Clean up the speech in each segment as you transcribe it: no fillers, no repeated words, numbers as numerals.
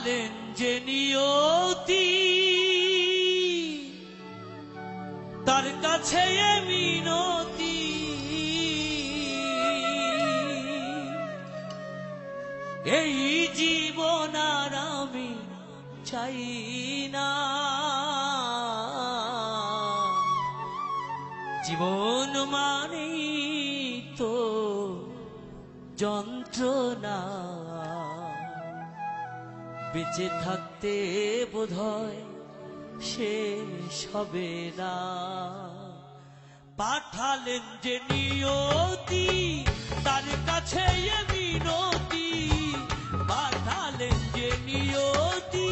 পাঠালেন যে নিয়তি তার কাছে মিনতি, এই জীবন আর আমি চাই না, জীবন মানে তো যন্ত্রণা, বেঁচে থাকতে বোধহয় শেষ হবে না। পাঠালেন যে নিয়তি তার কাছে মিনতি, পাঠালেন যে নিয়তি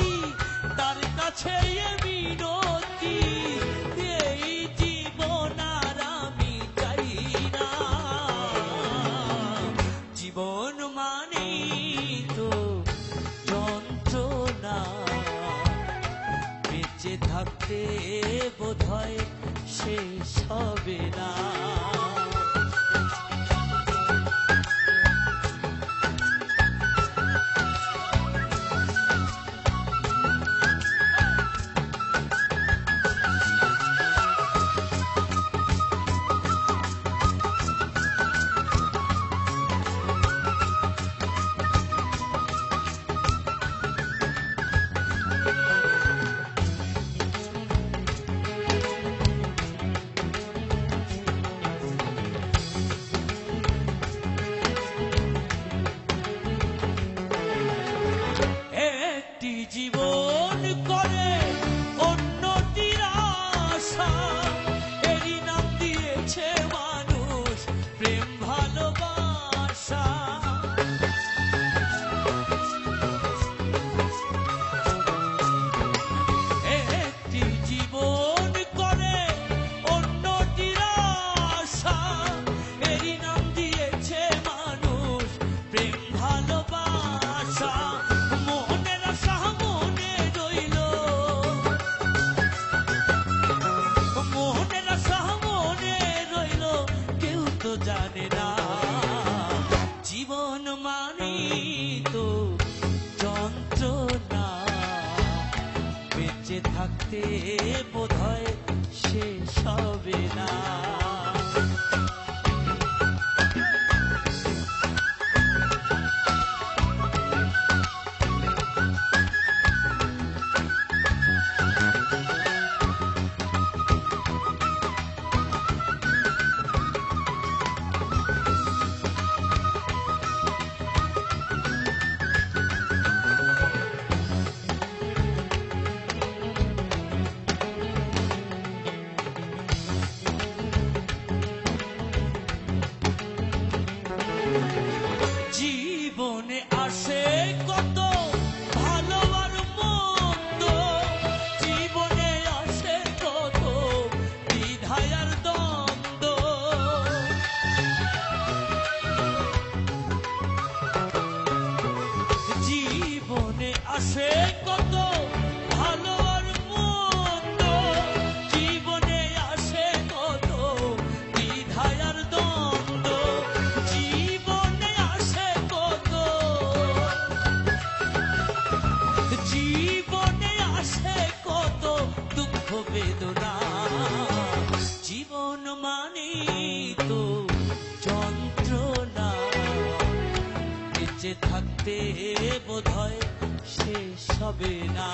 তার কাছে মিনতি, এই জীবন আর আমি চাই না, জীবন মানে তো যন্ত্রণা, বেঁচে থাকতে বোধহয় শেষ হবে না। জীবন করে উন্নতির আশা, এরই নাম দিয়েছে মানুষ প্রেম ভালোবাসা। একটি জীবন করে উন্নতির আশা, এরই নাম দিয়েছে মানুষ প্রেম ভালোবাসা। জানে না জীবন মানে তো যন্ত্রণা, বেঁচে থাকতে বোধহয় শেষ হবে না। জীবনে আসে কত ভালো আর মন্দ, জীবনে আসে কত দ্বিধায় আর দ্বন্দ্ব, জীবনে আসে কত ভালো আর মন্দ, জীবনে আসে কত দ্বিধায় আর দ্বন্দ্ব, জীবনে আসে কত, জীবনে আসে কত দুঃখ বেদনা, জীবন মানে তো যন্ত্রণা, বেঁচে থাকতে বোধহয় শেষ হবে না।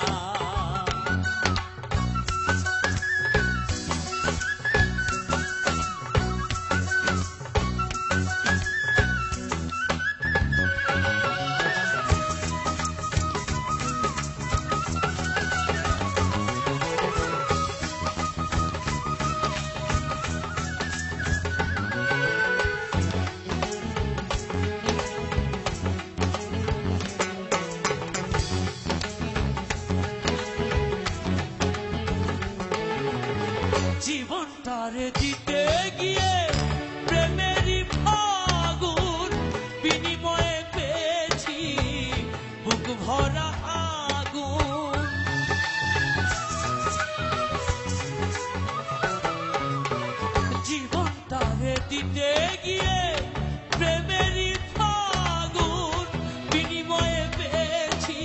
জীবনটারে দিতে গিয়ে প্রেমেরই ফাগুন, বিনিময়ে পেয়েছি বুক ভরা আগুন। জীবনটারে দিতে গিয়ে প্রেমেরই ফাগুন, বিনিময়ে পেয়েছি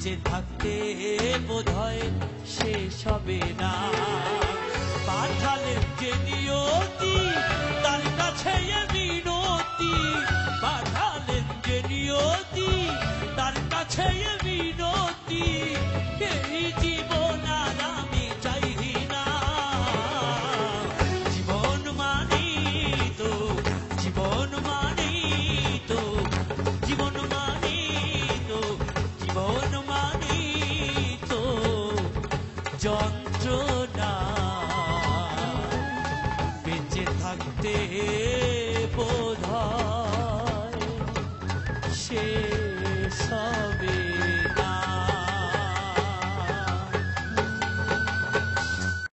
বেঁচে থাকতে বোধহয় শেষ হবে না। পাঠালেন যে নিয়তি তার কাছে এ মিনতি, পাঠালেন যে নিয়তি তার কাছে এ মিনতি, এই জীবন আর আমি চাই না। জীবন মানি তো, জীবন মানি তো, জীবন মানি তো, জীবন মানি তো যন্ত্রণা। বেঁচে থাকতে